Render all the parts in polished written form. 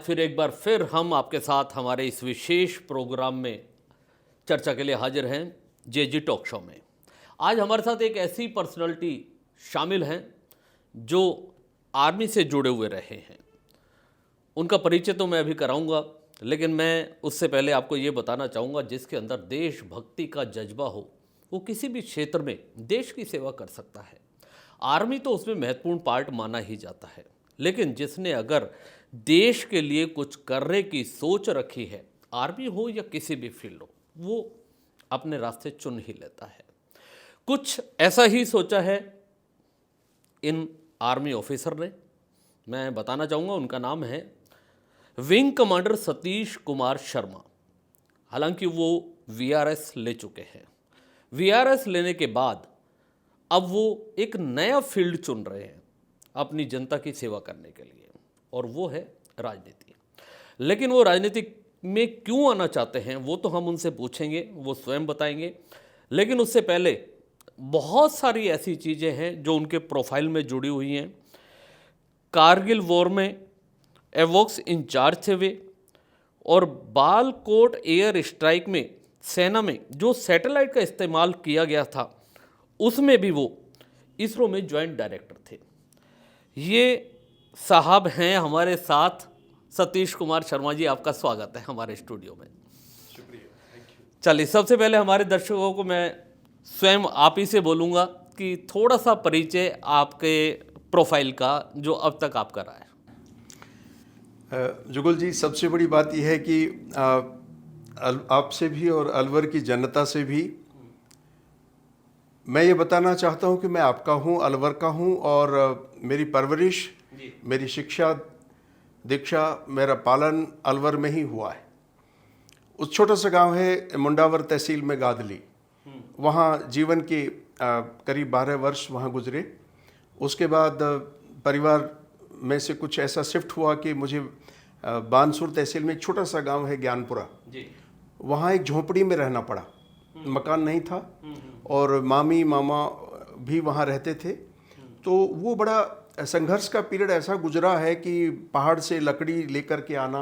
फिर एक बार फिर हम आपके साथ हमारे इस विशेष प्रोग्राम में चर्चा के लिए हाजिर हैं जेजी टॉक शो में। आज हमारे साथ एक ऐसी पर्सनालिटी शामिल हैं जो आर्मी से जुड़े हुए रहे हैं। उनका परिचय तो मैं अभी कराऊंगा, लेकिन मैं उससे पहले आपको ये बताना चाहूँगा, जिसके अंदर देशभक्ति का जज्बा हो वो किसी भी क्षेत्र में देश की सेवा कर सकता है। आर्मी तो उसमें महत्वपूर्ण पार्ट माना ही जाता है, लेकिन जिसने अगर देश के लिए कुछ करने की सोच रखी है, आर्मी हो या किसी भी फील्ड हो, वो अपने रास्ते चुन ही लेता है। कुछ ऐसा ही सोचा है इन आर्मी ऑफिसर ने। मैं बताना चाहूँगा, उनका नाम है विंग कमांडर सतीश कुमार शर्मा। हालांकि वो वीआरएस ले चुके हैं। वीआरएस लेने के बाद अब वो एक नया फील्ड चुन रहे हैं अपनी जनता की सेवा करने के लिए, और वो है राजनीति। लेकिन वो राजनीति में क्यों आना चाहते हैं वो तो हम उनसे पूछेंगे, वो स्वयं बताएंगे। लेकिन उससे पहले बहुत सारी ऐसी चीज़ें हैं जो उनके प्रोफाइल में जुड़ी हुई हैं। कारगिल वॉर में एवॉक्स इंचार्ज थे वे, और बालकोट एयर स्ट्राइक में सेना में जो सैटेलाइट का इस्तेमाल किया गया था उसमें भी वो इसरो में जॉइंट डायरेक्टर थे। ये साहब हैं हमारे साथ। सतीश कुमार शर्मा जी, आपका स्वागत है हमारे स्टूडियो में। शुक्रिया, थैंक यू। चलिए, सबसे पहले हमारे दर्शकों को मैं स्वयं आप ही से बोलूँगा कि थोड़ा सा परिचय आपके प्रोफाइल का जो अब तक आपका रहा है। जुगल जी, सबसे बड़ी बात यह है कि आपसे भी और अलवर की जनता से भी मैं ये बताना चाहता हूँ कि मैं आपका हूँ, अलवर का हूँ, और मेरी परवरिश, मेरी शिक्षा दीक्षा, मेरा पालन अलवर में ही हुआ है। उस छोटा सा गांव है मुंडावर तहसील में गादली, वहाँ जीवन के करीब 12 वर्ष वहाँ गुजरे। उसके बाद परिवार में से कुछ ऐसा शिफ्ट हुआ कि मुझे बानसूर तहसील में एक छोटा सा गांव है ज्ञानपुरा, वहाँ एक झोंपड़ी में रहना पड़ा। मकान नहीं था और मामी मामा भी वहाँ रहते थे। तो वो बड़ा संघर्ष का पीरियड ऐसा गुजरा है कि पहाड़ से लकड़ी लेकर के आना,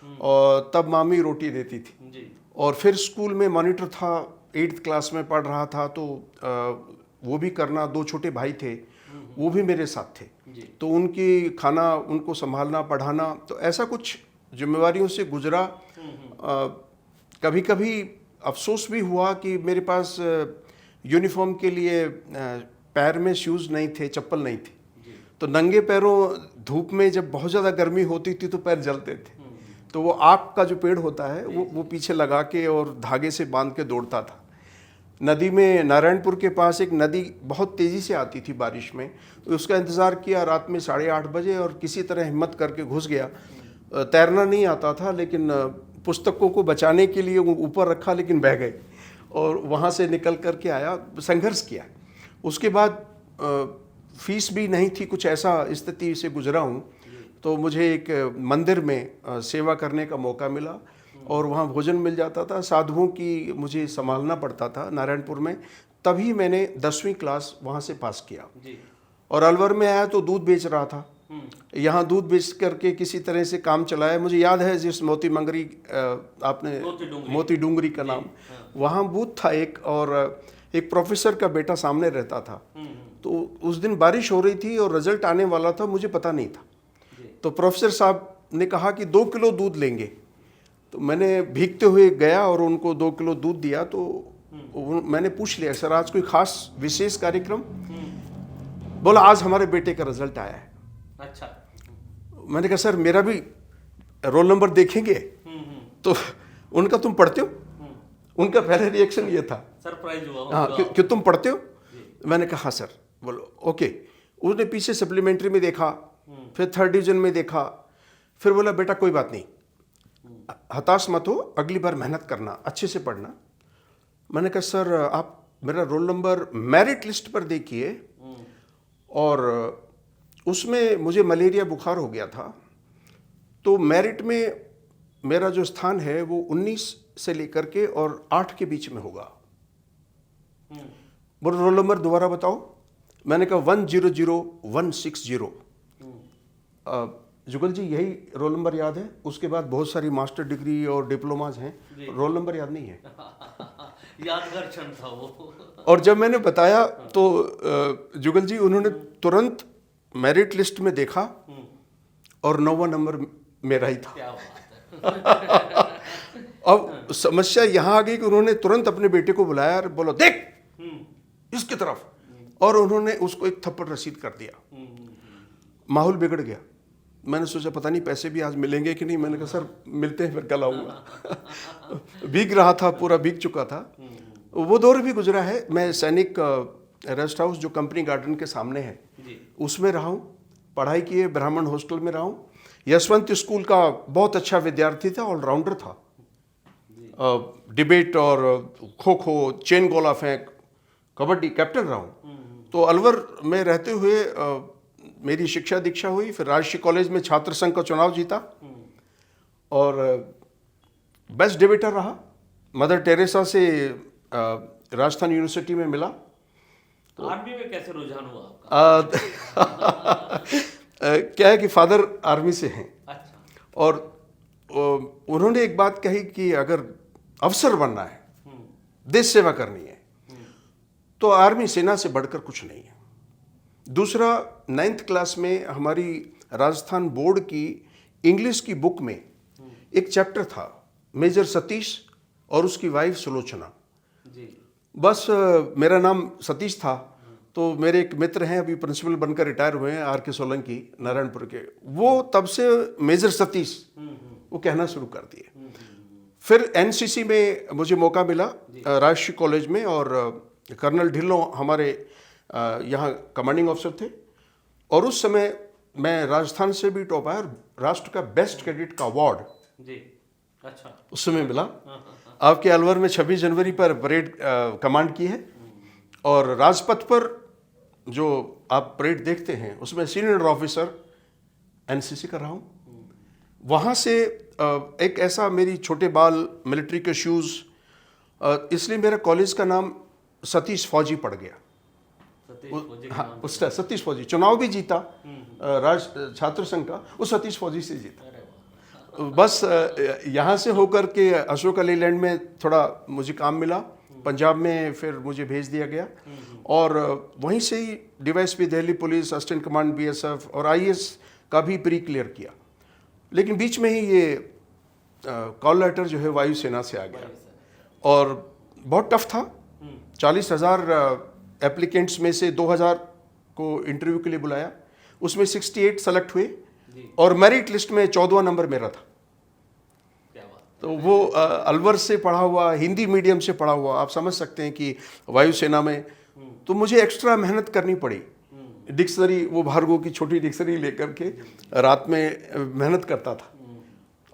और तब मामी रोटी देती थी। और फिर स्कूल में मॉनिटर था, 8th क्लास में पढ़ रहा था, तो वो भी करना। 2 छोटे भाई थे, वो भी मेरे साथ थे, तो उनकी खाना, उनको संभालना, पढ़ाना, तो ऐसा कुछ जिम्मेवारियों से गुजरा। कभी कभी अफसोस भी हुआ कि मेरे पास यूनिफॉर्म के लिए पैर में शूज़ नहीं थे, चप्पल नहीं थी, तो नंगे पैरों धूप में जब बहुत ज़्यादा गर्मी होती थी तो पैर जलते थे। तो वो आक का जो पेड़ होता है वो पीछे लगा के और धागे से बांध के दौड़ता था। नदी में, नारायणपुर के पास एक नदी बहुत तेज़ी से आती थी बारिश में, तो उसका इंतज़ार किया रात में 8:30 बजे, और किसी तरह हिम्मत करके घुस गया। तैरना नहीं आता था, लेकिन पुस्तकों को बचाने के लिए ऊपर रखा, लेकिन बह गए, और वहाँ से निकल कर के आया, संघर्ष किया। उसके बाद फीस भी नहीं थी, कुछ ऐसा स्थिति से गुजरा हूँ। तो मुझे एक मंदिर में सेवा करने का मौका मिला, और वहाँ भोजन मिल जाता था। साधुओं की मुझे संभालना पड़ता था नारायणपुर में। तभी मैंने 10वीं क्लास वहाँ से पास किया, और अलवर में आया तो दूध बेच रहा था। यहाँ दूध बेच करके किसी तरह से काम चलाया। मुझे याद है जिस मोती मंगरी, आपने मोती डूंगरी का नाम, वहाँ बूथ था एक, और एक प्रोफेसर का बेटा सामने रहता था। तो उस दिन बारिश हो रही थी और रिजल्ट आने वाला था, मुझे पता नहीं था। तो प्रोफेसर साहब ने कहा कि 2 किलो दूध लेंगे। तो मैंने भीगते हुए गया और उनको 2 किलो दूध दिया। तो मैंने पूछ लिया, सर आज कोई खास विशेष कार्यक्रम? बोला, आज हमारे बेटे का रिजल्ट आया है। अच्छा। मैंने कहा, सर मेरा भी रोल नंबर देखेंगे? तो उनका, तुम पढ़ते हो? उनका पहले रिएक्शन ये था, सरप्राइज हुआ। हाँ, क्यों तुम पढ़ते हो? मैंने कहा हाँ सर। बोलो ओके। उसने पीछे सप्लीमेंट्री में देखा, फिर 3rd डिवीजन में देखा, फिर बोला, बेटा कोई बात नहीं, हताश मत हो, अगली बार मेहनत करना, अच्छे से पढ़ना। मैंने कहा, सर आप मेरा रोल नंबर मेरिट लिस्ट पर देखिए, और उसमें मुझे मलेरिया बुखार हो गया था, तो मेरिट में मेरा जो स्थान है वो 19 से लेकर के और 8 के बीच में होगा। बोलो रोल नंबर दोबारा बताओ। मैंने कहा 100160। जुगल जी यही रोल नंबर याद है? उसके बाद बहुत सारी मास्टर डिग्री और डिप्लोमाज हैं, रोल नंबर याद नहीं है। यादगार क्षण था वो। और जब मैंने बताया तो जुगल जी उन्होंने तुरंत मेरिट लिस्ट में देखा और 9वां नंबर मेरा ही था। क्या बात है। अब समस्या यहाँ आ गई कि उन्होंने तुरंत अपने बेटे को बुलाया और बोला देख इसकी तरफ, और उन्होंने उसको एक थप्पड़ रसीद कर दिया। माहौल बिगड़ गया। मैंने सोचा पता नहीं पैसे भी आज मिलेंगे कि नहीं। मैंने कहा सर मिलते हैं फिर कल आऊँगा। भीग रहा था, पूरा भीग चुका था। वो दौर भी गुजरा है। मैं सैनिक रेस्ट हाउस जो कंपनी गार्डन के सामने है उसमें रहा हूँ, पढ़ाई की है, ब्राह्मण हॉस्टल में रहा हूँ। यशवंत स्कूल का बहुत अच्छा विद्यार्थी था, ऑलराउंडर था। डिबेट और खो खो, चेन गोला फेंक, कबड्डी, कैप्टन रहा हूँ। तो अलवर में रहते हुए मेरी शिक्षा दीक्षा हुई। फिर राजकीय कॉलेज में छात्र संघ का चुनाव जीता और बेस्ट डिबेटर रहा। मदर टेरेसा से राजस्थान यूनिवर्सिटी में मिला। आर्मी में कैसे रुझान हुआ आपका? क्या है कि फादर आर्मी से हैं। अच्छा। और उन्होंने एक बात कही कि अगर अफसर बनना है, देश सेवा करनी है, तो आर्मी सेना से बढ़कर कुछ नहीं है। दूसरा, 9th क्लास में हमारी राजस्थान बोर्ड की इंग्लिश की बुक में एक चैप्टर था, मेजर सतीश और उसकी वाइफ सुलोचना। बस मेरा नाम सतीश था, तो मेरे एक मित्र हैं अभी प्रिंसिपल बनकर रिटायर हुए हैं, R.K. सोलंकी, नारायणपुर के, वो तब से मेजर सतीश वो कहना शुरू कर दिए। फिर NCC में मुझे मौका मिला राजकीय कॉलेज में, और कर्नल ढिल्लों हमारे यहाँ कमांडिंग ऑफिसर थे। और उस समय मैं राजस्थान से भी टॉप आया, राष्ट्र का बेस्ट कैडेट का अवार्ड अच्छा उस समय मिला। आपके अलवर में 26 जनवरी पर परेड कमांड की है, और राजपथ पर जो आप परेड देखते हैं उसमें सीनियर ऑफिसर NCC कर रहा हूँ। वहाँ से एक ऐसा, मेरी छोटे बाल, मिलिट्री के शूज़, इसलिए मेरा कॉलेज का नाम सतीश फौजी पड़ गया। हाँ, उस सतीश फौजी चुनाव भी जीता छात्र संघ का, उस सतीश फौजी से जीता। बस यहाँ से होकर के अशोक लेलैंड में थोड़ा मुझे काम मिला, पंजाब में फिर मुझे भेज दिया गया, और वहीं से ही DYSP Delhi police, assistant command BSF और IAS का भी प्री क्लियर किया। लेकिन बीच में ही ये कॉल लेटर जो है वायुसेना से आ गया, और बहुत टफ था। 40,000 एप्लीकेंट्स में से 2,000 को इंटरव्यू के लिए बुलाया, उसमें 68 सेलेक्ट हुए, और मेरिट लिस्ट में 14वां नंबर मेरा था। तो वो अलवर से पढ़ा हुआ, हिंदी मीडियम से पढ़ा हुआ, आप समझ सकते हैं कि वायुसेना में तो मुझे एक्स्ट्रा मेहनत करनी पड़ी। डिक्शनरी, वो भार्गव की छोटी डिक्शनरी लेकर के रात में मेहनत करता था,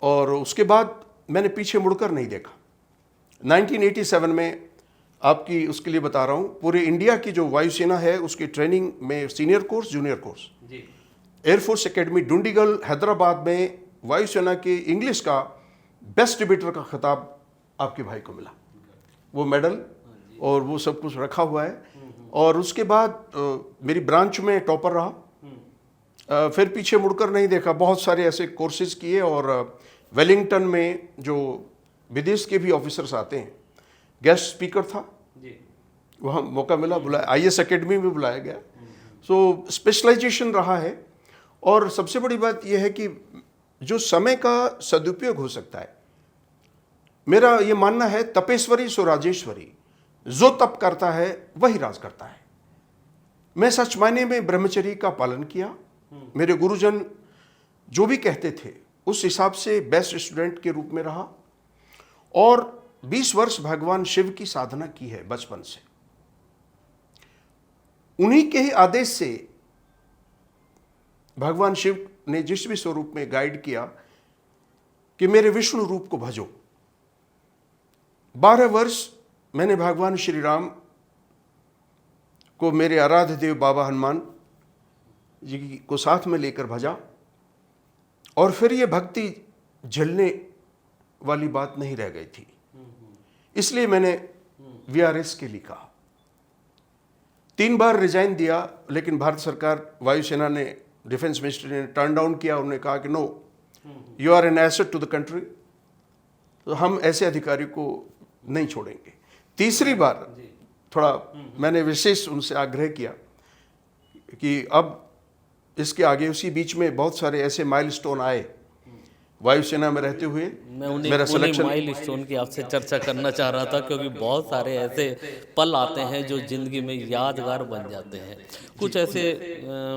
और उसके बाद मैंने पीछे मुड़कर नहीं देखा। 1987 में, आपकी उसके लिए बता रहा हूँ, पूरे इंडिया की जो वायुसेना है उसकी ट्रेनिंग में senior course, junior course, air force academy Dundigal Hyderabad में वायुसेना के इंग्लिश का बेस्ट डिबेटर का खिताब आपके भाई को मिला। वो मेडल और वो सब कुछ रखा हुआ है। और उसके बाद मेरी ब्रांच में टॉपर रहा। फिर पीछे मुड़कर नहीं देखा, बहुत सारे ऐसे कोर्सेज किए, और वेलिंगटन में जो विदेश के भी ऑफिसर्स आते हैं, गेस्ट स्पीकर था, वहाँ मौका मिला, बुलाया, IAS एकेडमी में बुलाया गया। सो स्पेशलाइजेशन रहा है। और सबसे बड़ी बात यह है कि जो समय का सदुपयोग हो सकता है, मेरा ये मानना है, तपेश्वरी सो राजेश्वरी, जो तप करता है वही राज करता है। मैं सच मायने में ब्रह्मचर्य का पालन किया। मेरे गुरुजन जो भी कहते थे उस हिसाब से बेस्ट स्टूडेंट के रूप में रहा, और 20 वर्ष भगवान शिव की साधना की है बचपन से। उन्हीं के ही आदेश से भगवान शिव ने जिस भी स्वरूप में गाइड किया कि मेरे विष्णु रूप को भजो। 12 वर्ष मैंने भगवान श्री राम को, मेरे आराध्य देव बाबा हनुमान जी को साथ में लेकर भजा, और फिर ये भक्ति झलने वाली बात नहीं रह गई थी, इसलिए मैंने VRS के लिए कहा। 3 बार रिजाइन दिया, लेकिन भारत सरकार, वायुसेना ने डिफेंस मिनिस्टर ने टर्न डाउन किया। उन्होंने कहा कि no, you are an asset to the country, तो हम ऐसे अधिकारी को नहीं छोड़ेंगे। तीसरी बार थोड़ा मैंने विशेष उनसे आग्रह किया कि अब इसके आगे, उसी बीच में बहुत सारे ऐसे माइलस्टोन आए वायुसेना में रहते हुए। मैं उन्हीं मेरा सिलेक्शन, माइलस्टोन की आपसे चर्चा करना चाह रहा था, क्योंकि बहुत सारे ऐसे पल आते हैं जो जिंदगी में यादगार बन जाते हैं। कुछ ऐसे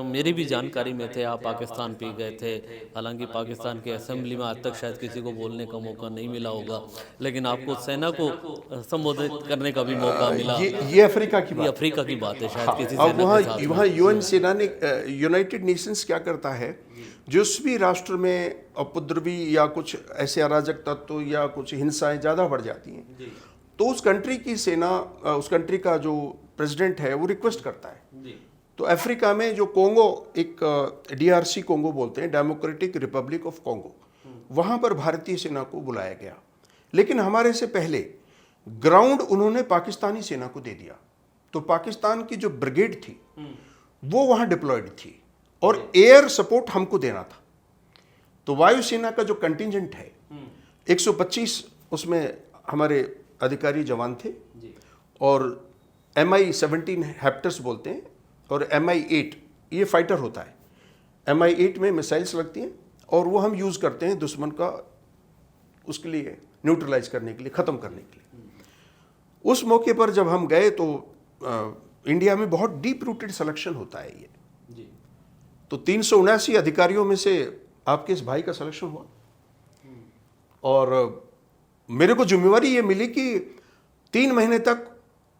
मेरी भी जानकारी में थे, आप पाकिस्तान भी गए थे। हालांकि पाकिस्तान की असेंबली में आज तक शायद किसी को बोलने का मौका नहीं मिला होगा, लेकिन आपको सेना को संबोधित करने का भी मौका मिला। ये अफ्रीका की ये बात, अफ्रीका की बात है शायद किसी अब सेना के साथ। वहाँ यूएन सेना ने, यूनाइटेड नेशंस क्या करता है, जिस भी राष्ट्र में उपद्रवी या कुछ ऐसे अराजक तत्व या कुछ हिंसाएं ज़्यादा बढ़ जाती हैं, तो उस कंट्री की सेना, उस कंट्री का जो प्रेसिडेंट है वो रिक्वेस्ट करता है। तो अफ्रीका में जो कोंगो, एक डीआरसी कोंगो बोलते हैं, डेमोक्रेटिक रिपब्लिक ऑफ कोंगो, वहाँ पर भारतीय सेना को बुलाया गया। लेकिन हमारे से पहले ग्राउंड उन्होंने पाकिस्तानी सेना को दे दिया। तो पाकिस्तान की जो ब्रिगेड थी वो वहाँ डिप्लॉयड थी और एयर सपोर्ट हमको देना था। तो वायुसेना का जो कंटिजेंट है 125, उसमें हमारे अधिकारी जवान थे और MI-17 हैप्टर्स बोलते हैं, और MI-8 ये फाइटर होता है। MI-8 में मिसाइल्स लगती हैं और वो हम यूज़ करते हैं दुश्मन का, उसके लिए न्यूट्रलाइज करने के लिए, ख़त्म करने के लिए। उस मौके पर जब हम गए तो इंडिया में बहुत डीप रूटेड सिलेक्शन होता है ये। तो 379 अधिकारियों में से आपके इस भाई का सिलेक्शन हुआ और मेरे को जिम्मेवारी ये मिली कि 3 महीने तक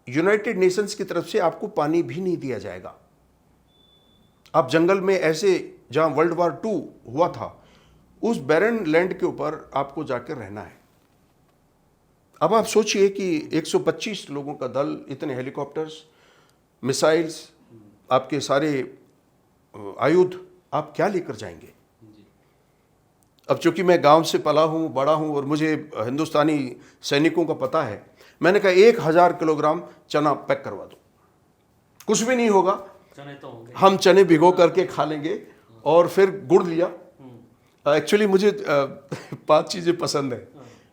यूनाइटेड नेशंस की तरफ से आपको पानी भी नहीं दिया जाएगा। आप जंगल में, ऐसे जहां वर्ल्ड वॉर 2 हुआ था, उस बैरन लैंड के ऊपर आपको जाकर रहना है। अब आप सोचिए कि 125 लोगों का दल, इतने हेलीकॉप्टर्स, मिसाइल्स, आपके सारे आयुध, आप क्या लेकर जाएंगे। अब चूंकि मैं गांव से पला हूं, बड़ा हूं और मुझे हिंदुस्तानी सैनिकों का पता है, मैंने कहा 1000 किलोग्राम चना पैक करवा दो, कुछ भी नहीं होगा, चने तो होंगे, हम चने भिगो करके खा लेंगे। और फिर गुड़ लिया। एक्चुअली मुझे 5 चीज़ें पसंद है,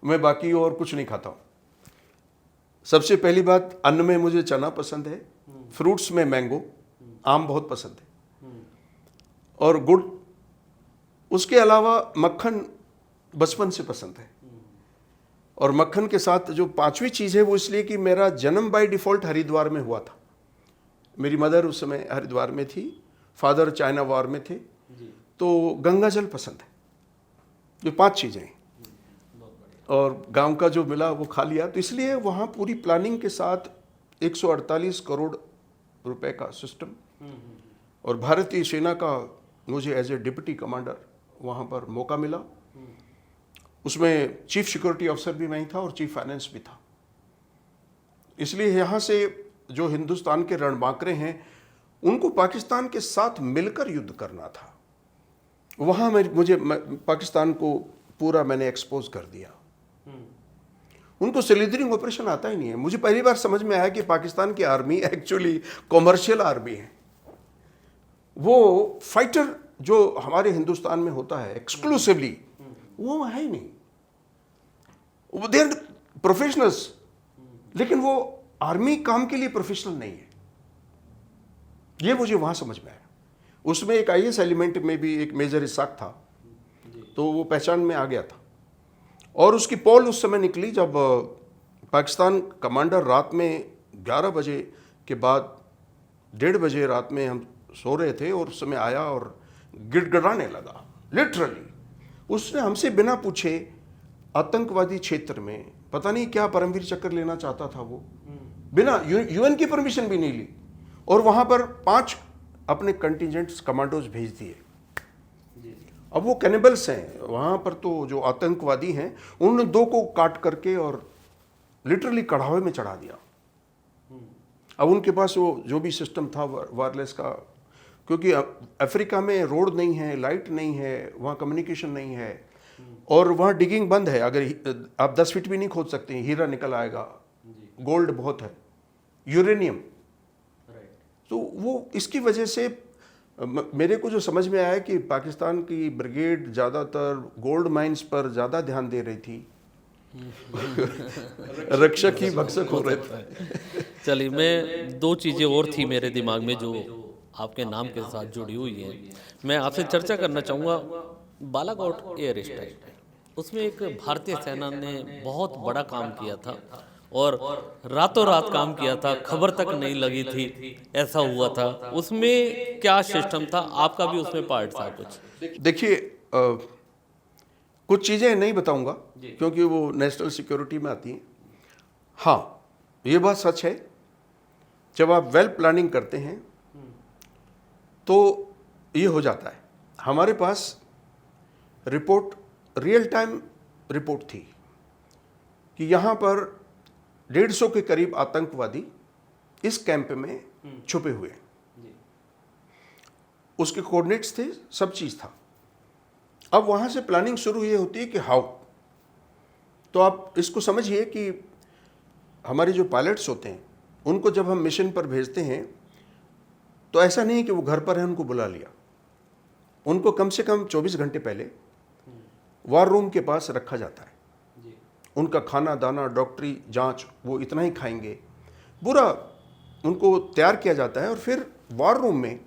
मैं बाकी और कुछ नहीं खाता हूँ। सबसे पहली बात, अन्न में मुझे चना पसंद है, फ्रूट्स में मैंगो, आम बहुत पसंद है, और गुड़। उसके अलावा मक्खन बचपन से पसंद है। और मक्खन के साथ जो 5वीं चीज़ है वो इसलिए कि मेरा जन्म बाय डिफ़ॉल्ट हरिद्वार में हुआ था। मेरी मदर उस समय हरिद्वार में थी, फादर चाइना वॉर में थे, तो गंगा जल पसंद है। जो 5 चीज़ें हैं, और गांव का जो मिला वो खा लिया। तो इसलिए वहाँ पूरी प्लानिंग के साथ 148 करोड़ रुपए का सिस्टम, और भारतीय सेना का मुझे एज ए डिप्टी कमांडर वहाँ पर मौका मिला। उसमें चीफ सिक्योरिटी ऑफिसर भी मैं ही था और चीफ फाइनेंस भी था। इसलिए यहाँ से जो हिंदुस्तान के रणबांकरे हैं, उनको पाकिस्तान के साथ मिलकर युद्ध करना था। वहाँ मुझे पाकिस्तान को पूरा मैंने एक्सपोज कर दिया। उनको स्लिदरिंग ऑपरेशन आता ही नहीं है। मुझे पहली बार समझ में आया कि पाकिस्तान की आर्मी एक्चुअली कॉमर्शियल आर्मी है। वो फाइटर जो हमारे हिंदुस्तान में होता है एक्सक्लूसिवली, वो है ही नहीं। दे आर प्रोफेशनल्स, लेकिन वो आर्मी काम के लिए प्रोफेशनल नहीं है। ये मुझे वहां समझ में आया। उसमें एक IAS एलिमेंट में भी एक मेजर इसाक था, तो वो पहचान में आ गया था। और उसकी पोल उस समय निकली जब पाकिस्तान कमांडर रात में 11 बजे के बाद 1:30 बजे रात में हम सो रहे थे और उस समय आया और गिड़गिड़ाने लगा, लिटरली। उसने हमसे बिना पूछे आतंकवादी क्षेत्र में पता नहीं क्या परमवीर चक्र लेना चाहता था वो, बिना UN की परमिशन भी नहीं ली, और वहां पर 5 अपने कंटिजेंट्स कमांडोज भेज दिए। अब वो कैनिबल्स हैं वहाँ पर, तो जो आतंकवादी हैं उन्होंने 2 को काट करके और लिटरली कढ़ावे में चढ़ा दिया। अब उनके पास वो जो भी सिस्टम था वायरलेस का, क्योंकि अफ्रीका में रोड नहीं है, लाइट नहीं है, वहाँ कम्युनिकेशन नहीं है, और वहाँ डिगिंग बंद है। अगर आप 10 फीट भी नहीं खोद सकते, हीरा निकल आएगा, गोल्ड बहुत है, यूरेनियम। तो वो इसकी वजह से मेरे को जो समझ में आया कि पाकिस्तान की ब्रिगेड ज़्यादातर गोल्ड माइंस पर ज़्यादा ध्यान दे रही थी, रक्षक ही भक्षक हो रहे थे। चलिए, मैं दो चीज़ें और थी मेरे दिमाग में जो आपके नाम के साथ जुड़ी हुई हैं, मैं आपसे चर्चा करना चाहूँगा। बालाकोट एयर स्ट्राइक, उसमें एक भारतीय सेना ने बहुत बड़ा काम किया था और रातों रात काम किया था, खबर तक नहीं लगी थी, ऐसा हुआ था। उसमें क्या सिस्टम था? आपका भी उसमें पार्ट था कुछ? देखिए, कुछ चीज़ें नहीं बताऊंगा क्योंकि वो नेशनल सिक्योरिटी में आती हैं। हाँ, ये बात सच है, जब आप वेल प्लानिंग करते हैं तो ये हो जाता है। हमारे पास रिपोर्ट, रियल टाइम रिपोर्ट थी कि यहाँ पर 150 के करीब आतंकवादी इस कैंप में छुपे हुए हैं। उसके कोऑर्डिनेट्स थे, सब चीज़ था। अब वहाँ से प्लानिंग शुरू ये होती है कि हाउ। तो आप इसको समझिए कि हमारे जो पायलट्स होते हैं उनको जब हम मिशन पर भेजते हैं तो ऐसा नहीं कि वो घर पर है उनको बुला लिया, उनको कम से कम 24 घंटे पहले वार रूम के पास रखा जाता है। उनका खाना दाना, डॉक्टरी जांच, वो इतना ही खाएंगे, पूरा उनको तैयार किया जाता है और फिर वार रूम में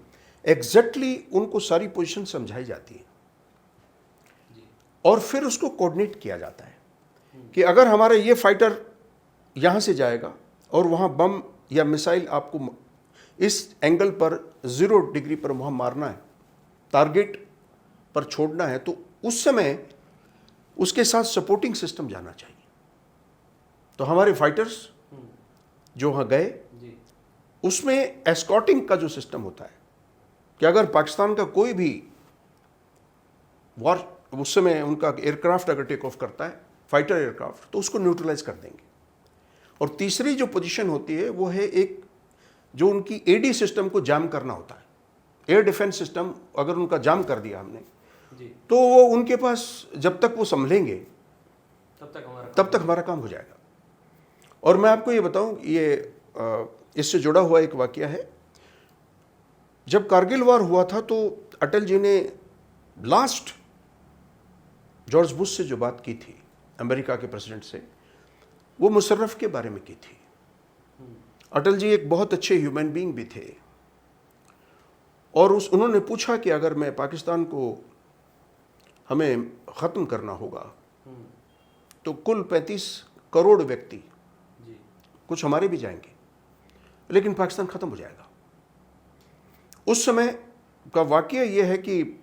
एग्जैक्टली उनको सारी पोजीशन समझाई जाती है और फिर उसको कोऑर्डिनेट किया जाता है कि अगर हमारा ये फाइटर यहाँ से जाएगा और वहाँ बम या मिसाइल आपको इस एंगल पर 0 डिग्री पर वहाँ मारना है, टारगेट पर छोड़ना है, तो उस समय उसके साथ सपोर्टिंग सिस्टम जाना चाहिए। तो हमारे फाइटर्स जो वहाँ गए, उसमें एस्कॉर्टिंग का जो सिस्टम होता है कि अगर पाकिस्तान का कोई भी वॉर, उस समय उनका एयरक्राफ्ट अगर टेक ऑफ करता है, फाइटर एयरक्राफ्ट, तो उसको न्यूट्रलाइज कर देंगे। और तीसरी जो पोजीशन होती है वो है एक जो उनकी एडी सिस्टम को जाम करना होता है। एयर डिफेंस सिस्टम अगर उनका जाम कर दिया हमने तो वो उनके पास जब तक वो संभलेंगे तब तक हमारा काम हो जाएगा। और मैं आपको ये बताऊं, ये इससे जुड़ा हुआ एक वाकया है। जब कारगिल वार हुआ था तो अटल जी ने लास्ट जॉर्ज बुश से जो बात की थी, अमेरिका के प्रेसिडेंट से, वो मुशर्रफ के बारे में की थी। अटल जी एक बहुत अच्छे ह्यूमन बीइंग भी थे और उन्होंने पूछा कि अगर मैं पाकिस्तान को हमें ख़त्म करना होगा तो कुल 35 करोड़ व्यक्ति, कुछ हमारे भी जाएंगे, लेकिन पाकिस्तान ख़त्म हो जाएगा। उस समय का वाकया ये है कि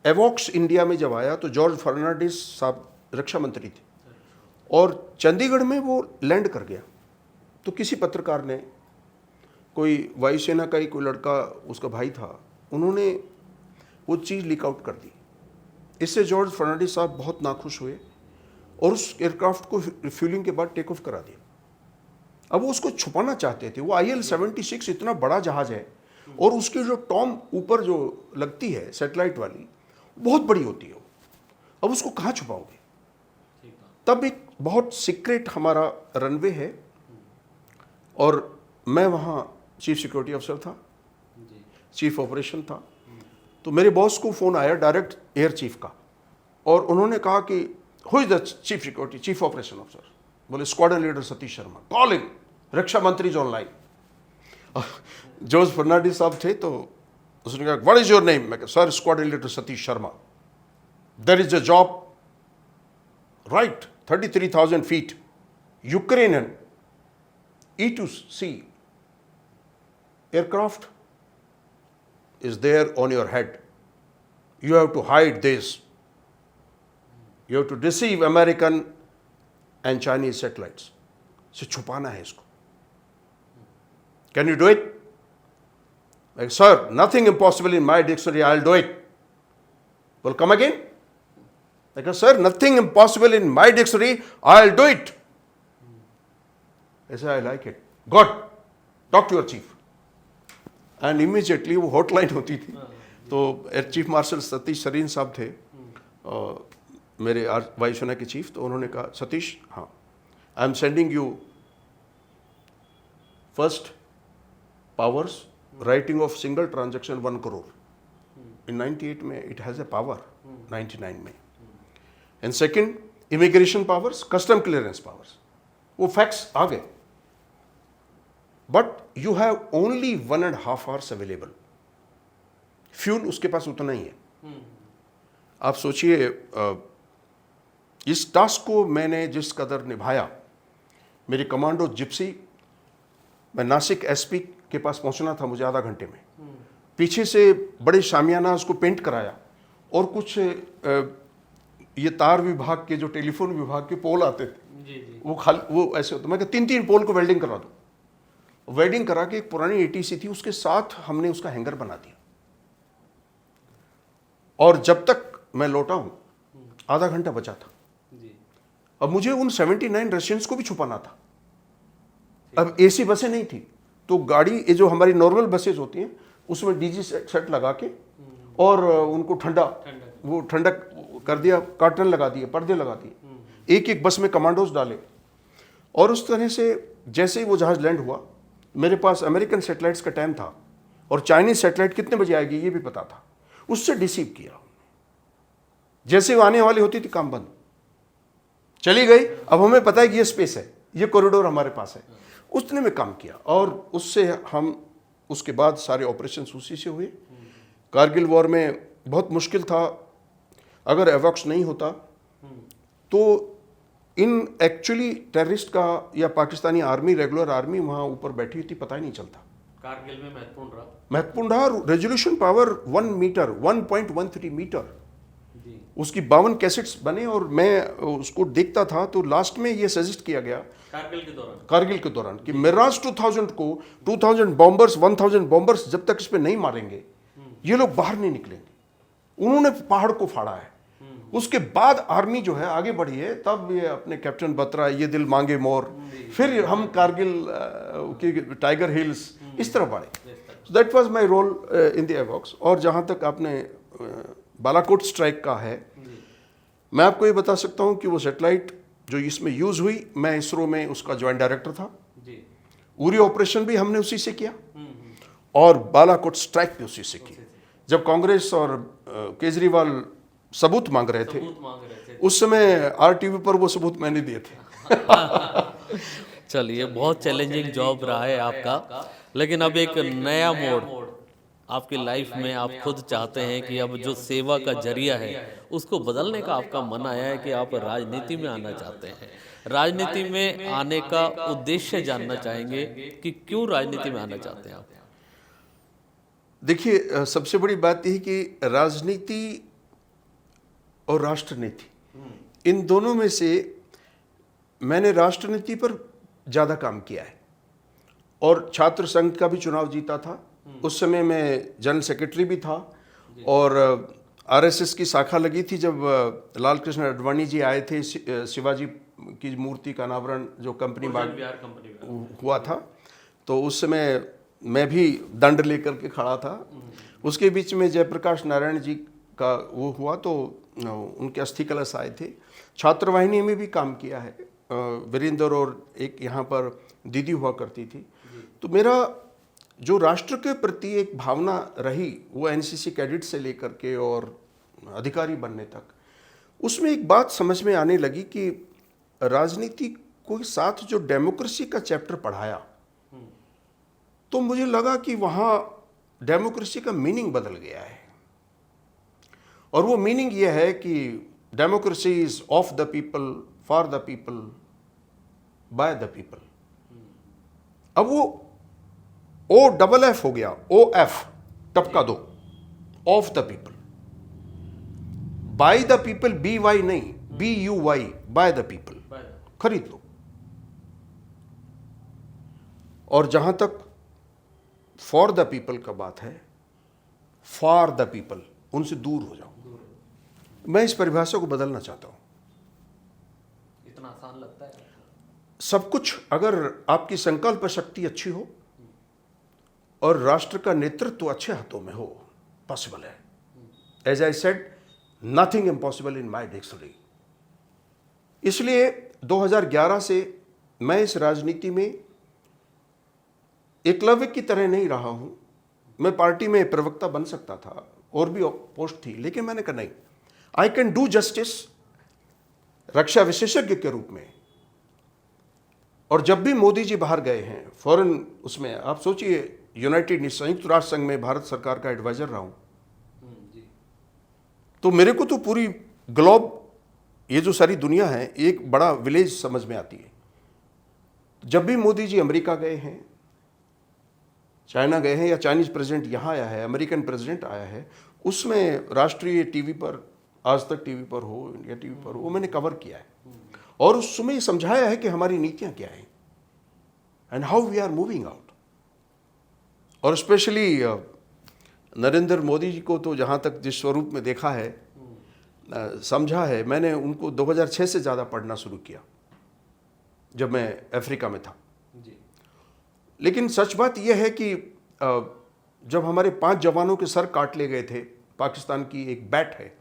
एवॉक्स इंडिया में जब आया तो जॉर्ज फर्नांडिस साहब रक्षा मंत्री थे और चंडीगढ़ में वो लैंड कर गया। तो किसी पत्रकार ने, कोई वायुसेना का ही कोई लड़का, उसका भाई था, उन्होंने वो चीज़ लीक आउट कर दी। इससे जॉर्ज फर्नांडिस साहब बहुत नाखुश हुए और उस एयरक्राफ्ट को रिफ्यूलिंग के बाद टेक ऑफ करा दिया। अब वो उसको छुपाना चाहते थे। वो IL-76 इतना बड़ा जहाज है और उसकी जो टॉम ऊपर जो लगती है सैटेलाइट वाली, बहुत बड़ी होती है। अब उसको कहाँ छुपाओगे? तब एक बहुत सीक्रेट हमारा रनवे है और मैं वहाँ चीफ सिक्योरिटी अफसर था, चीफ ऑपरेशन था। तो मेरे बॉस को फ़ोन आया डायरेक्ट एयर चीफ का और उन्होंने कहा कि who is the chief security, chief operation officer? बोले squadron leader Satish Sharma. Calling, रक्षा मंत्री इज ऑनलाइन। जॉर्ज फर्नांडिस साहब थे तो उसने कहा व्हाट इज योर नेम? मैं कहा sir squadron leader Satish Sharma. There is a job right 33,000 feet, Ukrainian E-2C aircraft is there on your head. You have to hide this. You have to deceive American and Chinese satellites. से छुपाना है इसको. Can you do it? Like, sir, nothing impossible in my dictionary. I'll do it. Well, come again. Like, sir, nothing impossible in my dictionary. I'll do it. I said, I like it. Good. Talk to your chief. And immediately वो hotline होती थी तो air chief marshal Satish Shareen साहब थे, मेरे वायुसेना के chief. तो उन्होंने कहा सतीश, हाँ, I am sending you first powers writing off single transaction 1 crore in 98 में इट हैज़ ए पावर 99 में। And second, immigration powers, custom clearance powers, वो फैक्ट्स आ गए, but you have only 1.5 hours available. Fuel उसके पास उतना ही है। आप सोचिए, इस टास्क को मैंने जिस कदर निभाया, मेरी कमांडो जिप्सी, मैं नासिक एसपी के पास पहुंचना था मुझे आधा घंटे में, पीछे से बड़े शामियाना उसको पेंट कराया, और कुछ ये तार विभाग के, जो टेलीफोन विभाग के पोल आते थे, वो ऐसे होते, मैं कहा 3-3 पोल को वेल्डिंग करा दो। वेल्डिंग करा के एक पुरानी एटीसी थी, उसके साथ हमने उसका हैंगर बना दिया, और जब तक मैं लौटा हूं आधा घंटा बचा था। अब मुझे उन 79 रशियंस को भी छुपाना था। अब एसी बसें नहीं थी, तो गाड़ी, ये जो हमारी नॉर्मल बसेज होती हैं, उसमें डीजी सेट लगा के और उनको ठंडक कर दिया, कार्टन लगा दिए, पर्दे लगा दिए, एक एक बस में कमांडोज डाले, और उस तरह से जैसे ही वो जहाज लैंड हुआ, मेरे पास अमेरिकन सैटेलाइट्स का टाइम था और चाइनीज सैटेलाइट कितने बजे आएगी ये भी पता था, उससे डिसीव किया। जैसे वो आने वाली होती थी, काम बंद, चली गई। अब हमें पता है कि ये स्पेस है, ये कॉरिडोर हमारे पास है, उसने में काम किया, और उससे हम उसके बाद सारे ऑपरेशन उसी से हुए। कारगिल वॉर में बहुत मुश्किल था, अगर एवॉक्स नहीं होता तो इन एक्चुअली टेररिस्ट का या पाकिस्तानी आर्मी, रेगुलर आर्मी वहां ऊपर बैठी हुई थी, पता ही नहीं चलता। कारगिल में महत्वपूर्ण रहा। रेजोल्यूशन पावर 1 मीटर, 1.13 मीटर, उसकी 52 कैसेट्स बने, और मैं उसको देखता था, तो लास्ट में ये सजेस्ट किया गया कारगिल के दौरान कि मिराज 2000 को 2000 बॉम्बर्स, 1000 बॉम्बर्स जब तक इस पे नहीं मारेंगे, ये लोग बाहर नहीं निकलेंगे। उन्होंने पहाड़ को फाड़ा है। उसके बाद आर्मी जो है आगे बढ़ी है, तब ये अपने कैप्टन बत्रा, ये दिल मांगे मोर, फिर हम कारगिल की टाइगर हिल्स, इस तरह बढ़े। That was my role in the एवॉक्स। और जहां तक आपने बालाकोट स्ट्राइक का है, मैं आपको ये बता सकता हूं कि वो सैटेलाइट जो इसमें यूज हुई, मैं इसरो में उसका ज्वाइंट डायरेक्टर था। उरी ऑपरेशन भी हमने उसी से किया, और बालाकोट स्ट्राइक भी उसी से की। जब कांग्रेस और केजरीवाल सबूत मांग रहे थे, उस समय आरटीवी पर वो सबूत मैंने दिए थे। चलिए, बहुत चैलेंजिंग जॉब रहा है आपका, लेकिन अब एक नया मोड़ आपकी लाइफ में आप खुद चाहते हैं कि अब जो सेवा का जरिया है उसको बदलने का आपका मन आया है कि आप राजनीति में आना चाहते हैं। राजनीति में आने का उद्देश्य जानना चाहेंगे कि क्यों राजनीति में आना चाहते हैं आप? देखिए, सबसे बड़ी बात यह कि राजनीति और राष्ट्रनीति, इन दोनों में से मैंने राष्ट्रनीति पर ज़्यादा काम किया है, और छात्र संघ का भी चुनाव जीता था। उस समय मैं जनरल सेक्रेटरी भी था, और आरएसएस की शाखा लगी थी जब लाल कृष्ण आडवाणी जी आए थे, शिवाजी की मूर्ति का अनावरण जो कंपनी बाग हुआ था, तो उस समय मैं भी दंड लेकर के खड़ा था। उसके बीच में जयप्रकाश नारायण जी का वो हुआ, तो उनके अस्थि कलश आए थे। छात्रवाहिनी में भी काम किया है, वीरेंद्र, और एक यहाँ पर दीदी हुआ करती थी। तो मेरा जो राष्ट्र के प्रति एक भावना रही, वो एनसीसी कैडेट से लेकर के और अधिकारी बनने तक, उसमें एक बात समझ में आने लगी कि राजनीति को साथ जो डेमोक्रेसी का चैप्टर पढ़ाया, तो मुझे लगा कि वहाँ डेमोक्रेसी का मीनिंग बदल गया है। और वो मीनिंग ये है कि democracy is of the people, for the people, by the people. अब वो OFF हो गया, OF टपका दो, of the people. By the people BY नहीं, BUY, बाय द पीपल, खरीद लो। और जहां तक फॉर द पीपल का बात है, फॉर द पीपल, उनसे दूर हो जाओ। मैं इस परिभाषा को बदलना चाहता हूं। इतना आसान लगता है? सब कुछ, अगर आपकी संकल्प शक्ति अच्छी हो और राष्ट्र का नेतृत्व अच्छे हाथों में हो, पॉसिबल है। As I said, nothing impossible in my dictionary. इसलिए 2011 से मैं इस राजनीति में एकलव्य की तरह नहीं रहा हूं, मैं पार्टी में प्रवक्ता बन सकता था, और भी पोस्ट थी, लेकिन मैंने कहा नहीं, आई कैन डू जस्टिस रक्षा विशेषज्ञ के रूप में। और जब भी मोदी जी बाहर गए हैं फॉरेन, उसमें आप सोचिए, यूनाइटेड संयुक्त राष्ट्र संघ में भारत सरकार का एडवाइजर रहा हूं, तो मेरे को तो पूरी ग्लोब, ये जो सारी दुनिया है, एक बड़ा विलेज समझ में आती है। जब भी मोदी जी अमेरिका गए हैं, चाइना गए हैं, या चाइनीज प्रेसिडेंट यहाँ आया है, अमेरिकन प्रेसिडेंट आया है, उसमें राष्ट्रीय टीवी पर, आज तक टीवी पर हो, इंडिया टीवी पर हो, वो मैंने कवर किया है, और उस समय समझाया है कि हमारी नीतियां क्या हैं and how we are moving out. और स्पेशली नरेंद्र मोदी जी को तो जहाँ तक जिस स्वरूप में देखा है, समझा है, मैंने उनको 2006 से ज़्यादा पढ़ना शुरू किया जब मैं अफ्रीका में था जी। लेकिन सच बात यह है कि जब हमारे 5 जवानों के सर काट ले गए थे, पाकिस्तान की एक बैट है,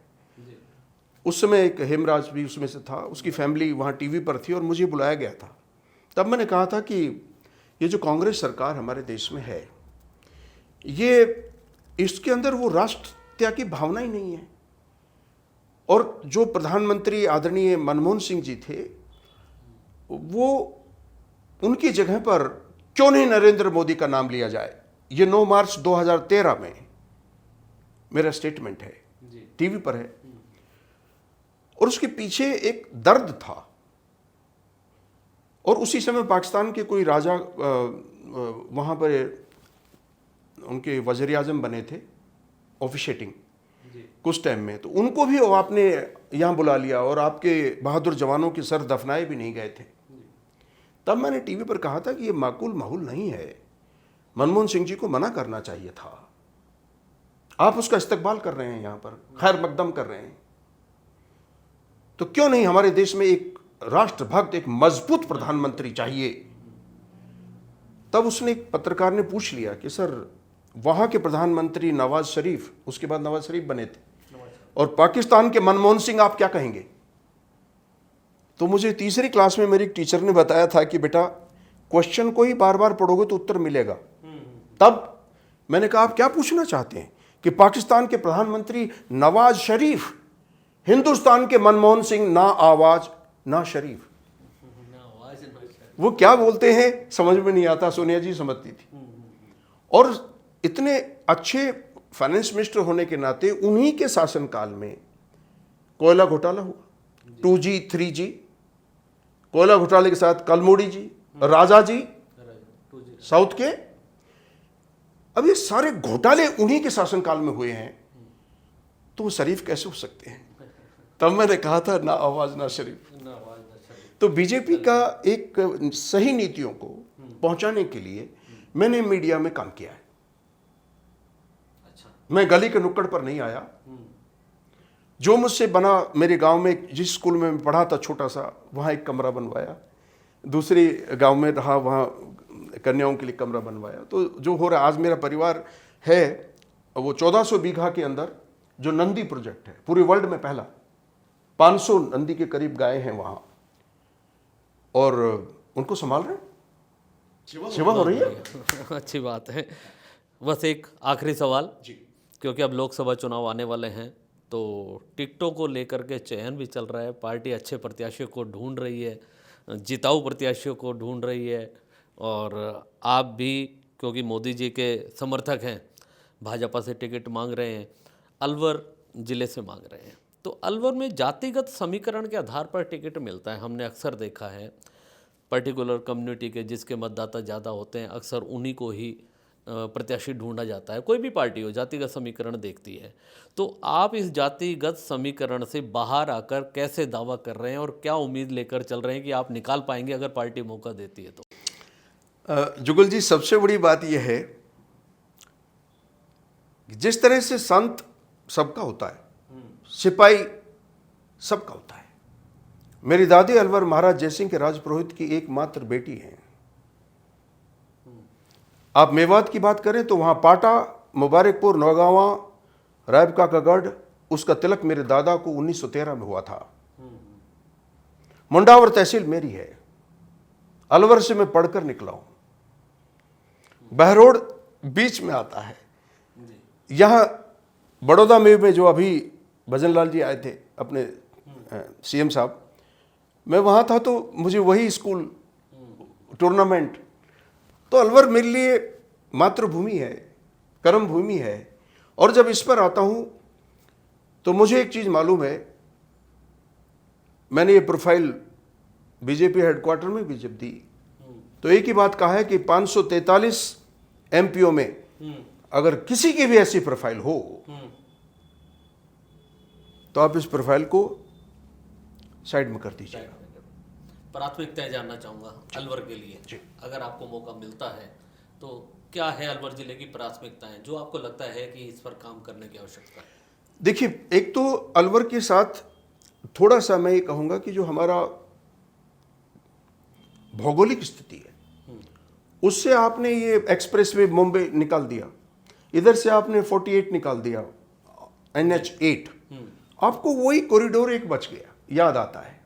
उस समय एक हेमराज भी उसमें से था, उसकी फैमिली वहाँ टीवी पर थी और मुझे बुलाया गया था। तब मैंने कहा था कि ये जो कांग्रेस सरकार हमारे देश में है, ये इसके अंदर वो राष्ट्र त्याग की भावना ही नहीं है। और जो प्रधानमंत्री आदरणीय मनमोहन सिंह जी थे, वो उनकी जगह पर क्यों नहीं नरेंद्र मोदी का नाम लिया जाए। ये 9 मार्च 2013 में मेरा स्टेटमेंट है, टीवी पर है, और उसके पीछे एक दर्द था। और उसी समय पाकिस्तान के कोई राजा वहाँ पर उनके वज़ीर आज़म बने थे ऑफिशिएटिंग कुछ टाइम में, तो उनको भी आपने यहाँ बुला लिया और आपके बहादुर जवानों के सर दफनाए भी नहीं गए थे। तब मैंने टीवी पर कहा था कि ये माकूल माहौल नहीं है, मनमोहन सिंह जी को मना करना चाहिए था। आप उसका इस्तकबाल कर रहे हैं, यहाँ पर खैर मकदम कर रहे हैं, तो क्यों नहीं हमारे देश में एक राष्ट्रभक्त, एक मजबूत प्रधानमंत्री चाहिए। तब उसने, एक पत्रकार ने पूछ लिया कि सर, वहां के प्रधानमंत्री नवाज शरीफ, उसके बाद नवाज शरीफ बने थे, और पाकिस्तान के मनमोहन सिंह, आप क्या कहेंगे। तो मुझे तीसरी क्लास में मेरी टीचर ने बताया था कि बेटा, क्वेश्चन को ही बार बार पढ़ोगे तो उत्तर मिलेगा। तब मैंने कहा, आप क्या पूछना चाहते हैं कि पाकिस्तान के प्रधानमंत्री नवाज शरीफ, हिंदुस्तान के मनमोहन सिंह, ना आवाज ना शरीफ। वो क्या बोलते हैं समझ में नहीं आता, सोनिया जी समझती थी। और इतने अच्छे फाइनेंस मिनिस्टर होने के नाते उन्हीं के शासनकाल में कोयला घोटाला हुआ, 2G 3G, कोयला घोटाले के साथ कलमोड़ी जी, राजा जी साउथ के। अब ये सारे घोटाले उन्हीं के शासनकाल में हुए हैं, तो वो शरीफ कैसे हो सकते हैं। तब मैंने कहा था, ना आवाज ना शरीफ। तो बीजेपी का एक सही नीतियों को पहुंचाने के लिए मैंने मीडिया में काम किया है। मैं गली के नुक्कड़ पर नहीं आया। जो मुझसे बना, मेरे गांव में जिस स्कूल में मैं पढ़ा था छोटा सा, वहाँ एक कमरा बनवाया, दूसरे गांव में रहा, वहाँ कन्याओं के लिए कमरा बनवाया। तो जो हो रहा है आज, मेरा परिवार है वो 1400 बीघा के अंदर जो नंदी प्रोजेक्ट है, पूरे वर्ल्ड में पहला, 500 नंदी के करीब गाय हैं वहाँ, और उनको संभाल रहे हैं। सेवा हो रही है। अच्छी बात है। बस एक आखिरी सवाल जी, क्योंकि अब लोकसभा चुनाव आने वाले हैं, तो टिकटों को लेकर के चयन भी चल रहा है, पार्टी अच्छे प्रत्याशियों को ढूंढ रही है, जिताऊ प्रत्याशियों को ढूंढ रही है, और आप भी क्योंकि मोदी जी के समर्थक हैं, भाजपा से टिकट मांग रहे हैं, अलवर ज़िले से मांग रहे हैं। तो अलवर में जातिगत समीकरण के आधार पर टिकट मिलता है। हमने अक्सर देखा है, पर्टिकुलर कम्युनिटी के जिसके मतदाता ज़्यादा होते हैं, अक्सर उन्हीं को ही प्रत्याशी ढूंढा जाता है। कोई भी पार्टी हो, जातिगत समीकरण देखती है। तो आप इस जातिगत समीकरण से बाहर आकर कैसे दावा कर रहे हैं और क्या उम्मीद लेकर चल रहे हैं कि आप निकाल पाएंगे अगर पार्टी मौका देती है तो। जुगल जी, सबसे बड़ी बात यह है कि जिस तरह से संत सबका होता है, सिपाही सबका होता है। मेरी दादी अलवर महाराज जयसिंह के राजपुरोहित की एकमात्र बेटी हैं। आप मेवात की बात करें तो वहां पाटा, मुबारकपुर, नौगावा, रायबका का गढ़, उसका तिलक मेरे दादा को 1913 में हुआ था। मुंडावर तहसील मेरी है। अलवर से मैं पढ़कर निकला हूं। बहरोड बीच में आता है। यहाँ बड़ौदा में जो अभी भजन लाल जी आए थे अपने सीएम साहब, मैं वहाँ था तो मुझे वही स्कूल टूर्नामेंट, तो अलवर मेरे लिए मातृभूमि है, कर्म भूमि है। और जब इस पर आता हूँ तो मुझे एक चीज़ मालूम है, मैंने ये प्रोफाइल बीजेपी हेडक्वार्टर में भी जब दी तो एक ही बात कहा है कि 543 एमपीओ में अगर किसी की भी ऐसी प्रोफाइल हो तो आप इस प्रोफाइल को साइड में कर दीजिए। प्राथमिकताएं जानना चाहूँगा अलवर के लिए, अगर आपको मौका मिलता है तो क्या है अलवर जिले की प्राथमिकताएं जो आपको लगता है कि इस पर काम करने की आवश्यकता है? देखिए, एक तो अलवर के साथ थोड़ा सा मैं ये कहूँगा कि जो हमारा भौगोलिक स्थिति है उससे आपने ये एक्सप्रेसवे मुंबई निकाल दिया, इधर से आपने 48 निकाल दिया, NH8, आपको वही कॉरिडोर एक बच गया, याद आता है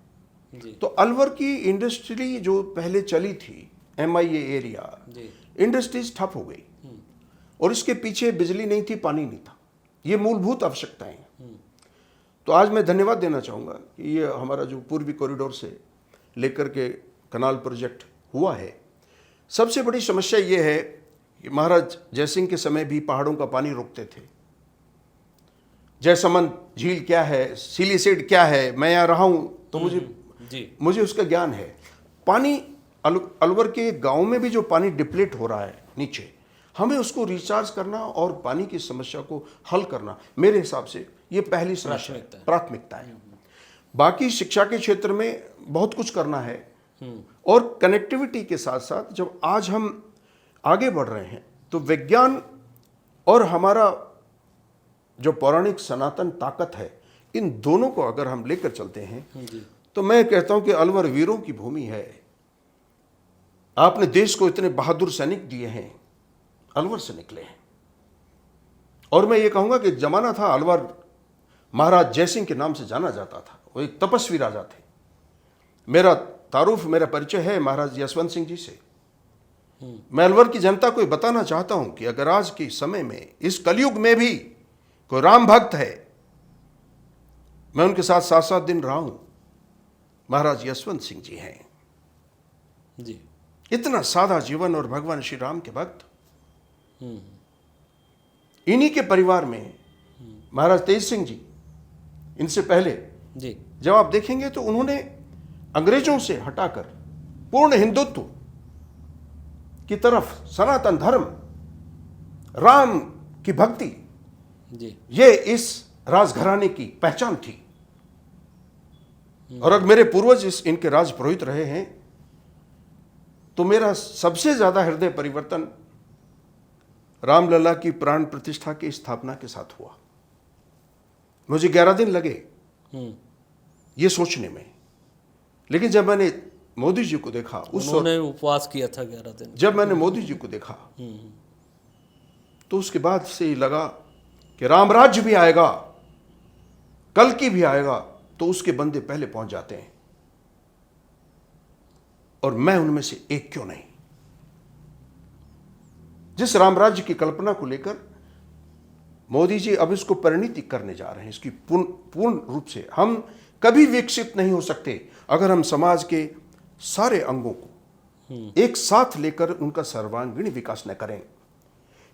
जी। तो अलवर की इंडस्ट्री जो पहले चली थी, MIA एरिया, इंडस्ट्रीज ठप हो गई और इसके पीछे बिजली नहीं थी, पानी नहीं था, ये मूलभूत आवश्यकताएं। तो आज मैं धन्यवाद देना चाहूँगा कि ये हमारा जो पूर्वी कॉरिडोर से लेकर के कनाल प्रोजेक्ट हुआ है। सबसे बड़ी समस्या ये है कि महाराज जयसिंह के समय भी पहाड़ों का पानी रोकते थे। जयसमंद झील क्या है, सिलीसेड क्या है, मैं यहाँ रहा हूँ तो मुझे उसका ज्ञान है। पानी अलवर के गांव में भी जो पानी डिप्लेट हो रहा है नीचे, हमें उसको रिचार्ज करना और पानी की समस्या को हल करना, मेरे हिसाब से ये पहली समस्या है, प्राथमिकता है। बाकी शिक्षा के क्षेत्र में बहुत कुछ करना है और कनेक्टिविटी के साथ साथ जब आज हम आगे बढ़ रहे हैं तो विज्ञान और हमारा जो पौराणिक सनातन ताकत है, इन दोनों को अगर हम लेकर चलते हैं तो मैं कहता हूं कि अलवर वीरों की भूमि है। आपने देश को इतने बहादुर सैनिक दिए हैं, अलवर से निकले हैं। और मैं ये कहूंगा कि जमाना था अलवर महाराज जयसिंह के नाम से जाना जाता था, वो एक तपस्वी राजा थे। मेरा तारुफ, मेरा परिचय है महाराज यशवंत सिंह जी से। मैं अलवर की जनता को बताना चाहता हूं कि अगर आज के समय में इस कलयुग में भी कोई राम भक्त है, मैं उनके साथ 7-7 दिन रहा हूं, महाराज यशवंत सिंह जी हैं जी। इतना सादा जीवन और भगवान श्री राम के भक्त। इन्हीं के परिवार में महाराज तेज सिंह जी, इनसे पहले जी, जब आप देखेंगे तो उन्होंने अंग्रेजों से हटाकर पूर्ण हिंदुत्व की तरफ, सनातन धर्म, राम की भक्ति जी, ये इस राजघराने की पहचान थी। और अगर मेरे पूर्वज इनके राजपुरोहित रहे हैं तो मेरा सबसे ज्यादा हृदय परिवर्तन रामलला की प्राण प्रतिष्ठा की स्थापना के साथ हुआ। मुझे 11 दिन लगे ये सोचने में, लेकिन जब मैंने मोदी जी को देखा, उन्होंने उपवास किया था 11 दिन, जब मैंने मोदी जी को देखा तो उसके बाद से लगा कि राम राज्य भी आएगा, कल की भी आएगा, तो उसके बंदे पहले पहुंच जाते हैं और मैं उनमें से एक क्यों नहीं। जिस राम राज्य की कल्पना को लेकर मोदी जी अब इसको परिणति करने जा रहे हैं, इसकी पूर्ण रूप से हम कभी विकसित नहीं हो सकते अगर हम समाज के सारे अंगों को एक साथ लेकर उनका सर्वांगीण विकास न करें।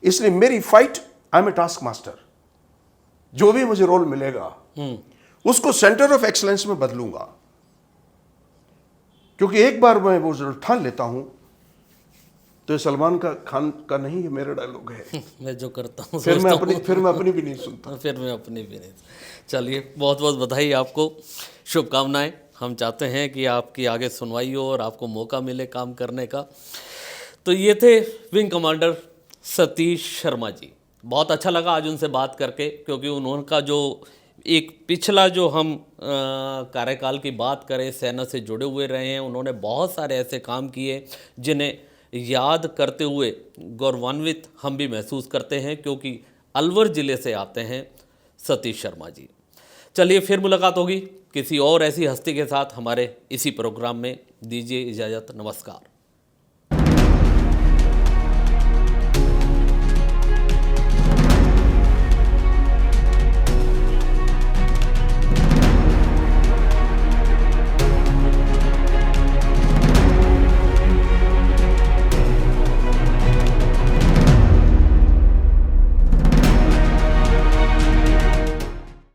इसलिए मेरी fight, I am a task master, जो भी मुझे रोल मिलेगा उसको सेंटर ऑफ एक्सलेंस में बदलूंगा, क्योंकि एक बार मैं वो जरूर ठान लेता हूं तो सलमान खान का नहीं, ये मेरा डायलॉग है। मैं जो करता हूँ फिर मैं अपनी भी नहीं सुनता। फिर मैं अपनी भी नहीं। चलिए, बहुत बहुत बधाई आपको, शुभकामनाएं। हम चाहते हैं कि आपकी आगे सुनवाई हो और आपको मौका मिले काम करने का। तो ये थे विंग कमांडर सतीश शर्मा जी। बहुत अच्छा लगा आज उनसे बात करके, क्योंकि उनका जो एक पिछला जो हम कार्यकाल की बात करें, सेना से जुड़े हुए रहे हैं, उन्होंने बहुत सारे ऐसे काम किए जिन्हें याद करते हुए गौरवान्वित हम भी महसूस करते हैं, क्योंकि अलवर ज़िले से आते हैं सतीश शर्मा जी। चलिए, फिर मुलाकात होगी किसी और ऐसी हस्ती के साथ हमारे इसी प्रोग्राम में। दीजिए इजाज़त, नमस्कार।